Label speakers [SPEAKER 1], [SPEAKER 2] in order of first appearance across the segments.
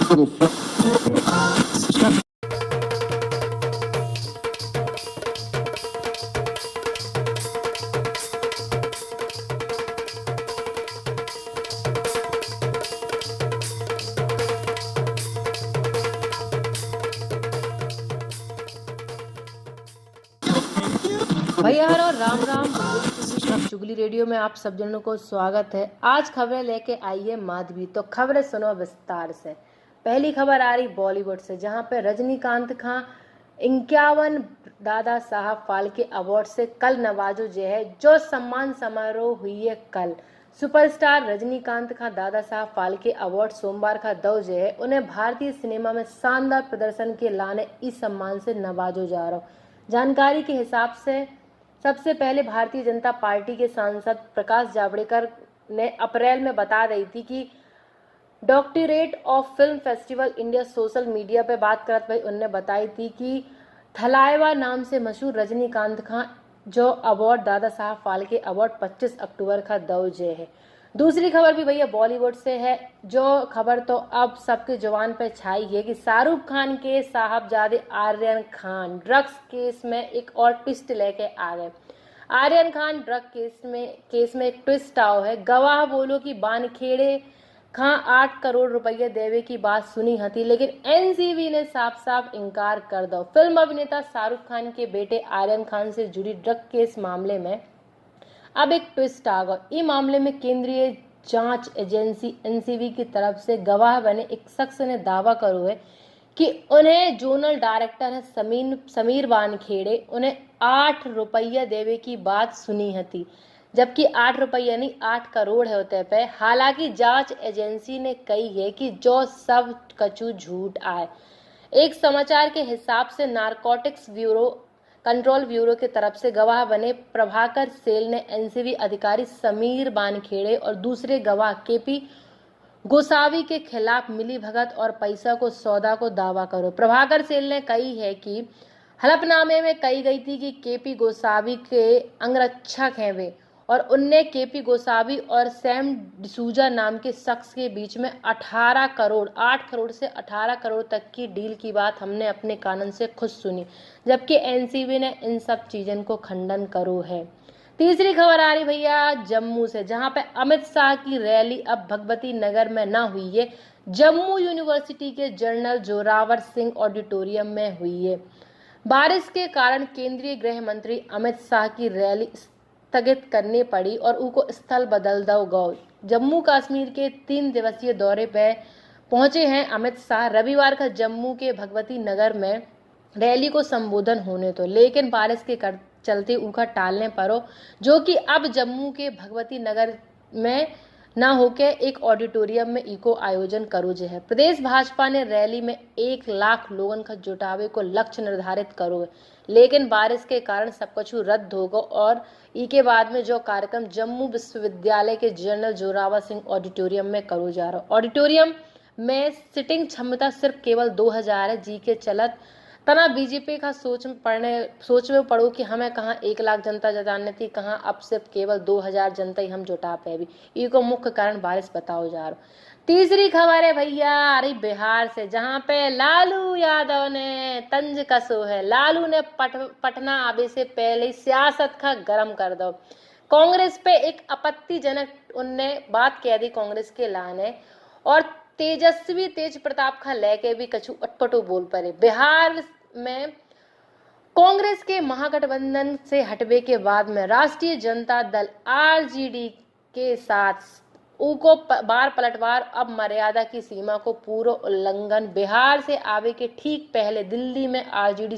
[SPEAKER 1] भैया और राम राम। चुगली रेडियो में आप सब जनों को स्वागत है। आज खबरें लेके आई है माधवी, तो खबरें सुनो विस्तार से। पहली खबर आ रही बॉलीवुड से, जहां पे रजनीकांत खां 51 दादा साहब फाल्के अवार्ड से कल नवाजो जे है। जो सम्मान समारोह हुई है कल। सुपरस्टार रजनीकांत खां दादा साहब फाल्के अवार्ड सोमवार का दो जे है। उन्हें भारतीय सिनेमा में शानदार प्रदर्शन के लाने इस सम्मान से नवाजो जा रहा हूँ। जानकारी के हिसाब से सबसे पहले भारतीय जनता पार्टी के सांसद प्रकाश जावड़ेकर ने अप्रैल में बता रही थी कि directorate of film festival India social media पे बात करते हुए उन्होंने बताई थी कि थलाइवा नाम से मशहूर रजनीकांत खां जो अवार्ड दादा साहब फाल्के अवार्ड 25 अक्टूबर का दौजे है। दूसरी खबर भी भैया बॉलीवुड से है। जो खबर तो अब सबके जुबान पर छाई है कि शाहरुख खान के साहबजादे आर्यन खान ड्रग्स केस में एक और ट्विस्ट लेके आ गए। आर्यन खान ड्रग केस में एक ट्विस्ट आओ है। गवाह बोलो कि बानखेड़े खां 8 करोड़ रुपये देवे की बात सुनी हती, लेकिन एनसीबी ने साफ साफ इनकार कर दो। फिल्म अभिनेता शाहरुख खान के बेटे आर्यन खान से जुड़ी ड्रग केस मामले में अब एक ट्विस्ट आ गया। इस मामले में केंद्रीय जांच एजेंसी एनसीबी की तरफ से गवाह बने एक शख्स ने दावा करो है कि उन्हें जोनल डायरेक्टर है समीर वानखेड़े उन्हें 8 रुपया देवे की बात सुनी हती, जबकि 8 रुपया नहीं 8 करोड़ है होते पे। हालांकि जांच एजेंसी ने कही है कि जो सब कचू झूठ आए। एक समाचार के हिसाब से नारकोटिक्स कंट्रोल ब्यूरो की तरफ से गवाह बने प्रभाकर सेल ने एनसीबी अधिकारी समीर वानखेड़े और दूसरे गवाह केपी गोसावी के खिलाफ मिलीभगत और पैसा को सौदा को दावा करो। प्रभाकर सेल ने कही है कि हलफनामे में कही गई थी कि केपी गोसावी के अंगरक्षक हैं वे, और उनने केपी गोसावी और सैम डिसूजा नाम के शख्स के बीच में 8 करोड़ से 18 करोड़ तक की डील की बात हमने अपने कानन से खुद सुनी, जबकि एनसीबी ने इन सब चीजों को खंडन करो है। तीसरी खबर आ रही भैया जम्मू से, जहां पे अमित शाह की रैली अब भगवती नगर में ना हुई है, जम्मू यूनिवर्सिटी के जनरल जोरावर सिंह ऑडिटोरियम में हुई है। बारिश के कारण केंद्रीय गृह मंत्री अमित शाह की रैली स्थगित करनी पड़ी और उनको स्थल बदल दो गौ। जम्मू कश्मीर के 3 दिवसीय दौरे पर पहुंचे हैं अमित शाह। रविवार का जम्मू के भगवती नगर में रैली को संबोधन होने तो, लेकिन बारिश के चलते उनका टालने पड़ो, जो कि अब जम्मू के भगवती नगर में ना होके एक ऑडिटोरियम में इको आयोजन करो जे है। प्रदेश भाजपा ने रैली में 1 लाख लोगों का जुटावे को लक्ष्य निर्धारित करो, लेकिन बारिश के कारण सब कुछ रद्द हो गो और के बाद में जो कार्यक्रम जम्मू विश्वविद्यालय के जनरल जोरावर सिंह ऑडिटोरियम में करो जा रहा। ऑडिटोरियम में सिटिंग क्षमता सिर्फ केवल 2000 है, जी के चलत तना बीजेपी का सोच में पड़ो कि हमें कहाँ 1 लाख जनता जुटाने थी, कहाँ अब सिर्फ केवल 2000 जनता ही हम जुटा पे भी। इको मुख्य कारण बारिश बताओ जा रहा। तीसरी खबर है भैया अरे बिहार से, जहां पे लालू यादव ने तंज कसो है। लालू ने पटना आवे से पहले सियासत का गरम कर दो। कांग्रेस पे एक आपत्तिजनक उनने बात कह दी कांग्रेस के लाने, और तेज प्रताप का लेके भी कछु अटपटो बोल पड़े। बिहार में कांग्रेस के महागठबंधन से हटवे के बाद में राष्ट्रीय जनता दल आरजेडी के साथ उनको बार पलटवार अब मर्यादा की सीमा को पूरा उल्लंघन। बिहार से आवे के ठीक पहले दिल्ली में आरजेडी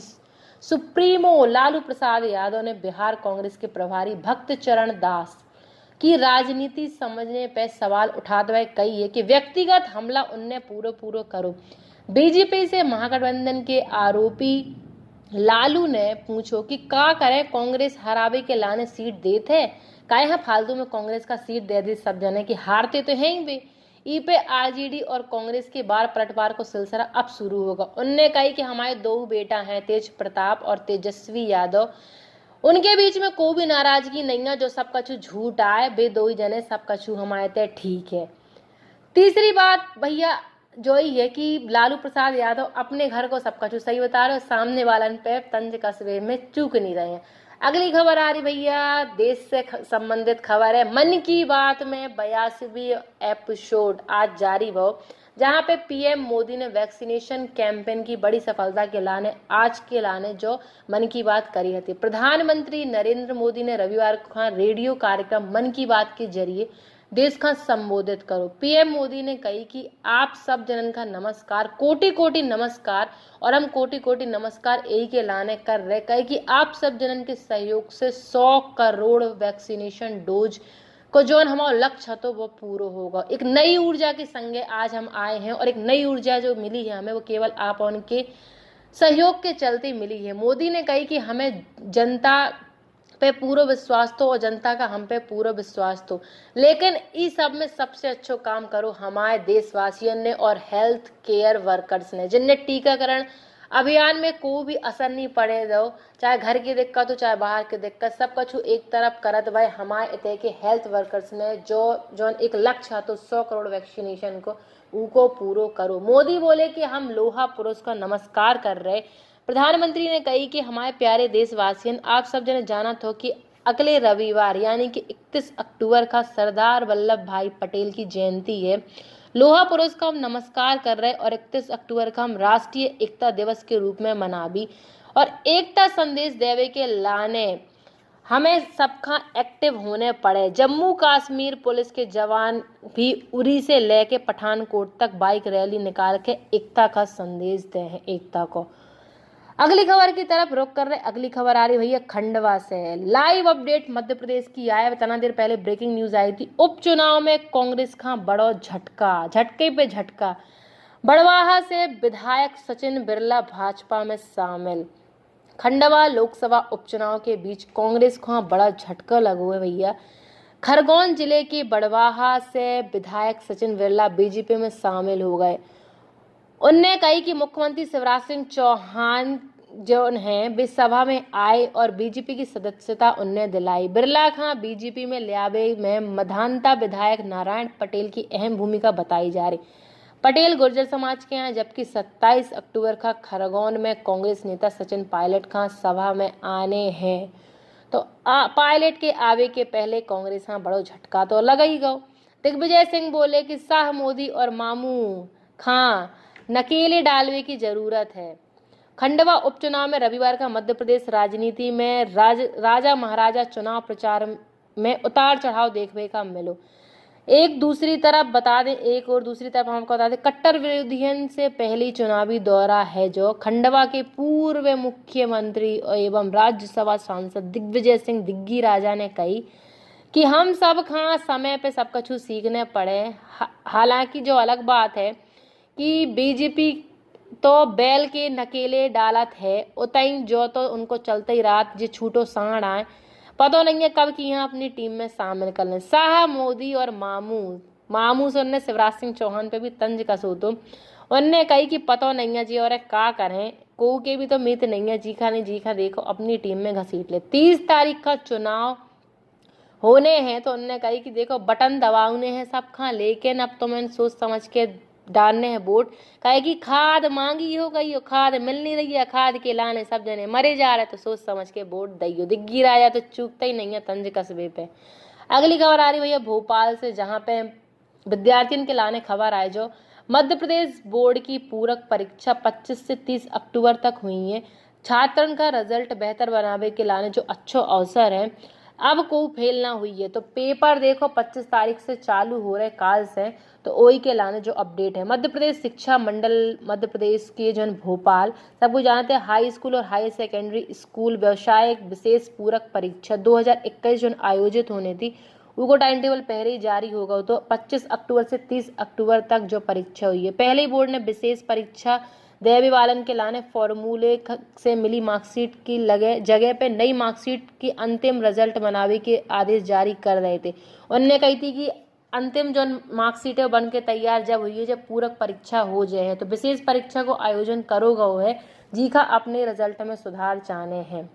[SPEAKER 1] सुप्रीमो लालू प्रसाद यादव ने बिहार कांग्रेस के प्रभारी भक्त चरण दास की राजनीति समझने पर सवाल उठाते हुए कही है कि व्यक्तिगत हमला उनने पूरा करो। बीजेपी से महागठबंधन के आरोपी लालू ने पूछो कि का करे कांग्रेस हरावे के लाने सीट देते काहे फालतू में कांग्रेस का सीट दे दी, सब जने की हारते तो हैं ही वे। ई पे आरजेडी और कांग्रेस के बार पलटवार को सिलसिला अब शुरू होगा। उनने कही कि हमारे 2 बेटा हैं तेज प्रताप और तेजस्वी यादव, उनके बीच में कोई भी नाराजगी नहीं है, जो सब कछु झूठ आए बे 2 ही जने सब कछु हमारे ते ठीक है। तीसरी बात भैया जो ही है कि लालू प्रसाद यादव अपने घर को सब कुछ सही बता रहे हो, सामने वालन पे तंज कसबे में चूक नहीं रहे हैं। अगली खबर आ रही भैया, देश से संबंधित खबर है। मन की बात में 82वीं एपिसोड आज जारी भो, जहां पे पीएम मोदी ने वैक्सीनेशन कैंपेन की बड़ी सफलता के लाने जो मन की बात करी थी। प्रधानमंत्री नरेंद्र मोदी ने रविवार को रेडियो कार्यक्रम मन की बात के जरिए देश का संबोधित करो। पीएम मोदी ने कही कि आप सब जनन का नमस्कार, कोटि कोटि नमस्कार, और हम कोटि कोटि नमस्कार यही के लाने कर रहे। कहे कि आप सब जनन के सहयोग से 100 करोड़ वैक्सीनेशन डोज को जो हमारा लक्ष्य तो वो पूरा होगा। एक नई ऊर्जा के संगे आज हम आए हैं, और एक नई ऊर्जा जो मिली है हमें वो केवल आप उनके सहयोग के चलते मिली है। मोदी ने कही कि हमें जनता पे पूरा विश्वास तो, और जनता का हम पे पूरा विश्वास तो, लेकिन इस सब में सबसे अच्छा काम करो हमारे देशवासियों ने और हेल्थ केयर वर्कर्स ने, जिनने टीकाकरण अभियान में कोई भी असर नहीं पड़े दो, चाहे घर की दिक्कत हो चाहे बाहर की दिक्कत, सब कुछ एक तरफ करत भाई हमारे इतने के हेल्थ वर्कर्स ने जो एक लक्ष्य तो 100 करोड़ वैक्सीनेशन को पूरा करो। मोदी बोले कि हम लोहा पुरुष का नमस्कार कर रहे। प्रधानमंत्री ने कही कि हमारे प्यारे देशवासियों, आप सब जने जाना था कि अगले रविवार यानी कि 31 अक्टूबर का सरदार वल्लभ भाई पटेल की जयंती है। लोहा पुरुष का हम नमस्कार कर रहे और 31 अक्टूबर का हम राष्ट्रीय एकता दिवस के रूप में मनाबी, और एकता संदेश देवे के लाने हमें सबका एक्टिव होने पड़े। जम्मू कश्मीर पुलिस के जवान भी उरी से लेके पठानकोट तक बाइक रैली निकाल के एकता का संदेश दे हैं, एकता को। अगली खबर की तरफ रुख कर रहे। अगली खबर आ रही भैया खंडवा से। लाइव अपडेट मध्य प्रदेश की आया। इतना देर पहले ब्रेकिंग न्यूज आई थी। उपचुनाव में कांग्रेस का बड़ा झटका, झटके पे झटका। बड़वाहा से विधायक सचिन बिरला भाजपा में शामिल। खंडवा लोकसभा उपचुनाव के बीच कांग्रेस को बड़ा झटका लगा है भैया। खरगोन जिले के बड़वाहा से विधायक सचिन बिरला बीजेपी में शामिल हो गए। उनने कही कि मुख्यमंत्री शिवराज सिंह चौहान जो हैं वे सभा में आए और बीजेपी की सदस्यता उनने दिलाई। बिरला खां बीजेपी में लियाबे में मधानता विधायक नारायण पटेल की अहम भूमिका बताई जा रही। पटेल गुर्जर समाज के हैं, जबकि 27 अक्टूबर का खरगोन में कांग्रेस नेता सचिन पायलट खां सभा में आने हैं। तो पायलट के आवे के पहले कांग्रेस खां बड़ो झटका तो लगा ही गो। दिग्विजय सिंह बोले कि शाह मोदी और मामू खां नकेले डालने की जरूरत है। खंडवा उपचुनाव में रविवार का मध्य प्रदेश राजनीति में राजा महाराजा चुनाव प्रचार में उतार चढ़ाव देखने का मिलो। एक दूसरी तरफ हमको बता दें कट्टर विरोधियों से पहली चुनावी दौरा है जो खंडवा के पूर्व मुख्यमंत्री एवं राज्यसभा सांसद दिग्विजय सिंह दिग्गी राजा ने कही कि हम सब खां समय पे सब कुछ सीखने पड़े। हालांकि जो अलग बात है कि बीजेपी तो बैल के नकेले डालत है, उतई जो तो उनको चलते ही रात जो छूटो सांड आए, पता नहीं है कब की यहाँ अपनी टीम में शामिल कर लें। शाह मोदी और मामू से उनने शिवराज सिंह चौहान पे भी तंज कसो तो उनने कही कि पता नहीं है जी और का करें, को के भी तो मित नहीं है, जीखा देखो अपनी टीम में घसीट ले। 30 तारीख का चुनाव होने हैं तो उनने कही कि देखो बटन दबाने हैं सब खां, लेकिन अब तो मैंने सोच समझ के डालने हैं वोट। कहे कि खाद मांगी हो गई हो, खाद मिल नहीं रही है, खाद के लाने सब जने मरे जा रहे, तो सोच समझ के वोट दइयो। दिग्गी राजा तो चूकता ही नहीं है तंज कस्बे पे। अगली खबर आ रही भैया भोपाल से, जहां पे विद्यार्थियों के लाने खबर आए जो मध्य प्रदेश बोर्ड की पूरक परीक्षा 25 से 30 अक्टूबर तक हुई है। छात्रन का रिजल्ट बेहतर बनावे के लाने जो अच्छो अवसर है, अब को फेल ना हुई है तो पेपर देखो 25 तारीख से चालू हो रहे काल से, तो ओई के लाने जो अपडेट है। मध्य प्रदेश शिक्षा मंडल मध्य प्रदेश के जो भोपाल सबको जानते हैं हाई स्कूल और हाई सेकेंडरी स्कूल व्यवसाय विशेष पूरक परीक्षा 2021 जो आयोजित होने थी उनको टाइम टेबल पहले ही जारी होगा। तो 25 अक्टूबर से 30 अक्टूबर तक जो परीक्षा हुई है, पहले ही बोर्ड ने विशेष परीक्षा देवी वालन के लाने फॉर्मूले से मिली मार्कशीट की जगह पे नई मार्कशीट की अंतिम रिजल्ट बनावे के आदेश जारी कर रहे थे। उनने कही थी कि अंतिम जो मार्कशीटें बन के तैयार जब हुई है, जब पूरक परीक्षा हो जाए तो विशेष परीक्षा को आयोजन करोगा है जीखा अपने रिजल्ट में सुधार चाहने हैं।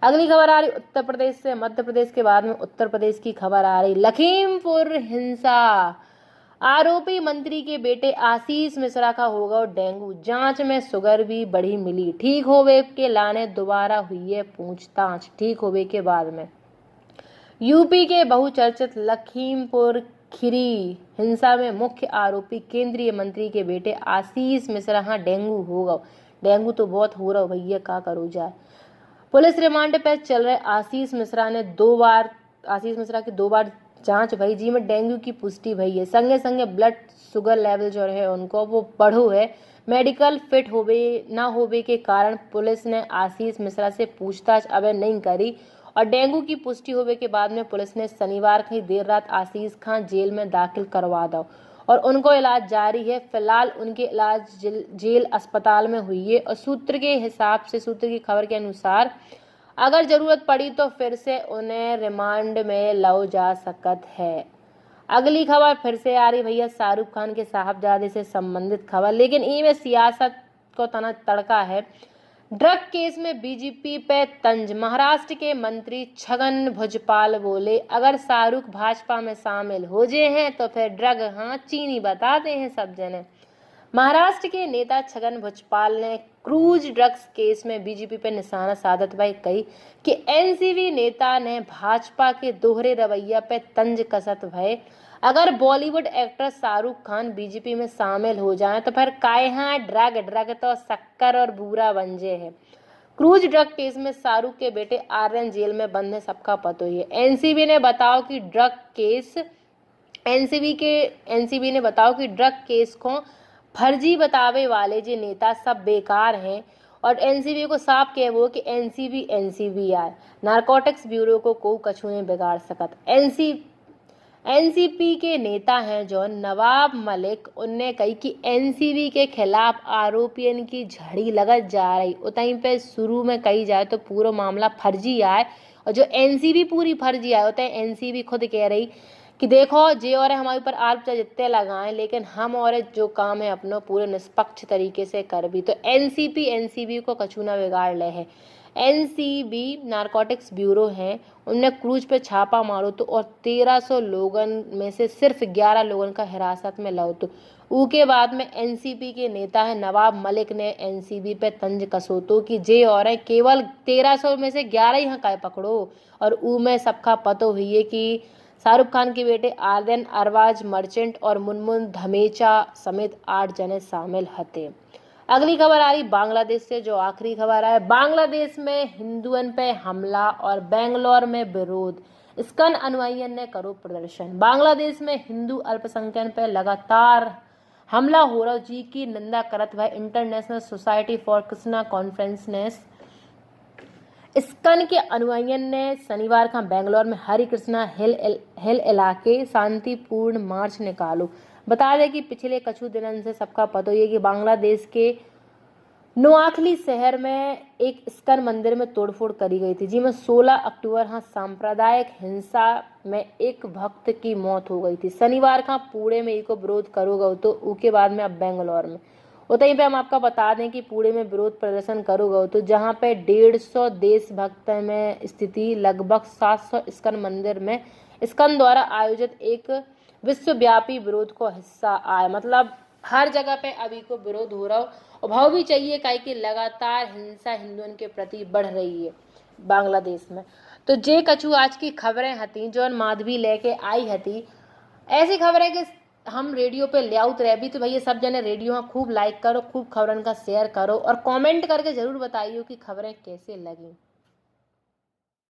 [SPEAKER 1] अगली खबर आ रही उत्तर प्रदेश से। मध्य प्रदेश के बाद में उत्तर प्रदेश की खबर आ रही। लखीमपुर हिंसा आरोपी मंत्री के बेटे आशीष मिश्रा का होगा डेंगू, जांच में शुगर भी बढ़ी मिली। ठीक होवे के लाने दोबारा हुई है पूछताछ। ठीक होवे के बाद में यूपी के बहुचर्चित लखीमपुर खीरी हिंसा में मुख्य आरोपी केंद्रीय मंत्री के बेटे आशीष मिश्रा। हाँ, डेंगू होगा, डेंगू तो बहुत हो रहा भैया, क्या करो जाए। पुलिस रिमांड पर चल रहे आशीष मिश्रा की 2 बार जांच भई, जी में डेंगू की पुष्टि भई है। संगे संगे ब्लड शुगर लेवल जो है उनको वो बढ़ो है। मेडिकल फिट होवे ना होवे के कारण पुलिस ने आशीष मिश्रा से पूछताछ अब नहीं करी और डेंगू की पुष्टि होवे के बाद में पुलिस ने शनिवार की देर रात आशीष खान जेल में दाखिल करवा दो और उनको इलाज जारी है। फिलहाल उनके इलाज जेल अस्पताल में हुई है और सूत्र की खबर के अनुसार अगर जरूरत पड़ी तो फिर से उन्हें रिमांड में लो जा सकत है। अगली खबर फिर से आ रही भैया शाहरुख खान के साहबजादे से संबंधित खबर, लेकिन इनमें सियासत को तना तड़का है। ड्रग केस में बीजेपी पे तंज। महाराष्ट्र के मंत्री छगन भुजपाल बोले अगर शाहरुख भाजपा में शामिल हो जाए हैं तो फिर ड्रग हाँ चीनी बताते हैं सब जने। महाराष्ट्र के नेता छगन भुजपाल ने क्रूज ड्रग्स केस में बीजेपी पर निशाना साधत भाई कही कि एनसीबी नेता ने भाजपा के दोहरे रवैया पे तंज कसत भय। अगर बॉलीवुड एक्टर शाहरुख खान बीजेपी में शामिल हो जाएं तो फिर कायहा ड्रग तो शक्कर और बूरा बन जे है। क्रूज ड्रग केस में शाहरुख के बेटे आर्यन जेल में बंद है, सबका पता ही है। एनसीबी ने बताओ कि ड्रग केस को फर्जी बतावे वाले जो नेता सब बेकार हैं और एनसीबी को साफ कहे वो कि एनसीबी आए नारकोटिक्स ब्यूरो को कछु नहीं बिगाड़ सकत। एनसीपी के नेता हैं जो नवाब मलिक, उनने कही कि एनसीबी के खिलाफ आरोपियों की झड़ी लगत जा रही। उतहीं पे शुरू में कही जाए तो पूरा मामला फर्जी आए और जो एनसीबी पूरी फर्जी आए होता है। एनसीबी खुद कह रही कि देखो जे और हमारे ऊपर आरोप जितने लगाएं लेकिन हम और जो काम है अपना पूरे निष्पक्ष तरीके से कर भी। तो एनसीबी को कछु ना बिगाड़ ले है। एनसीबी नारकोटिक्स ब्यूरो है, उनने क्रूज पे छापा मारो तो और 1300 लोगन में से सिर्फ 11 लोगन का हिरासत में लाओ। तो उसके बाद में एनसीपी के नेता है नवाब मलिक ने एनसीबी पे तंज कसो तो कि जे और है केवल 1300 में से 11 ही काय पकड़ो और ऊ में सबका पतो हुई है कि शाहरुख खान के बेटे आर्यन अरबाज मर्चेंट और मुनमुन धमेचा समेत 8 जने शामिल हते। अगली खबर आ रही बांग्लादेश से, जो आखिरी खबर है। बांग्लादेश में हिंदुओं पे हमला और बेंगलोर में विरोध। इस्कॉन अनुयायियों ने करो प्रदर्शन। बांग्लादेश में हिंदू अल्पसंख्यक पे लगातार हमला हो रहा जी की निंदा करत हुए international society for Krishna conference ने इस्कॉन के अनुयायियों ने शनिवार का बेंगलोर में हरि कृष्णा हिल इलाके शांतिपूर्ण मार्च निकालो। बता दें कि पिछले कुछ दिनों से सबका पता ही है कि बांग्लादेश के नोआखली शहर में एक इस्कॉन मंदिर में तोड़फोड़ करी गई थी, जिसमें 16 अक्टूबर सांप्रदायिक हिंसा में एक भक्त की मौत हो गई थी। शनिवार का पुणे में इको विरोध करोगे तो उसके बाद में अब बेंगलोर में उतहीं पे हम आपका बता दें कि पुणे में विरोध प्रदर्शन करोगे तो जहां पे 150 देशभक्त में स्थिति लगभग 700 इस्कॉन मंदिर में इस्कॉन द्वारा आयोजित एक विश्वव्यापी विरोध को हिस्सा आए। मतलब हर जगह पे अभी को विरोध हो रहा हो और भाव भी चाहिए काहे कि लगातार हिंसा हिंदुओं के प्रति बढ़ रही है बांग्लादेश में। तो जे कछु आज की खबरें हती जो माधवी लेके आई हती, ऐसी खबरें कि हम रेडियो पे लेआउट रह भी। तो भैया सब जने रेडियो खूब लाइक करो, खूब खबरन का शेयर करो और कमेंट करके जरूर बताइए कि खबरें कैसे लगी।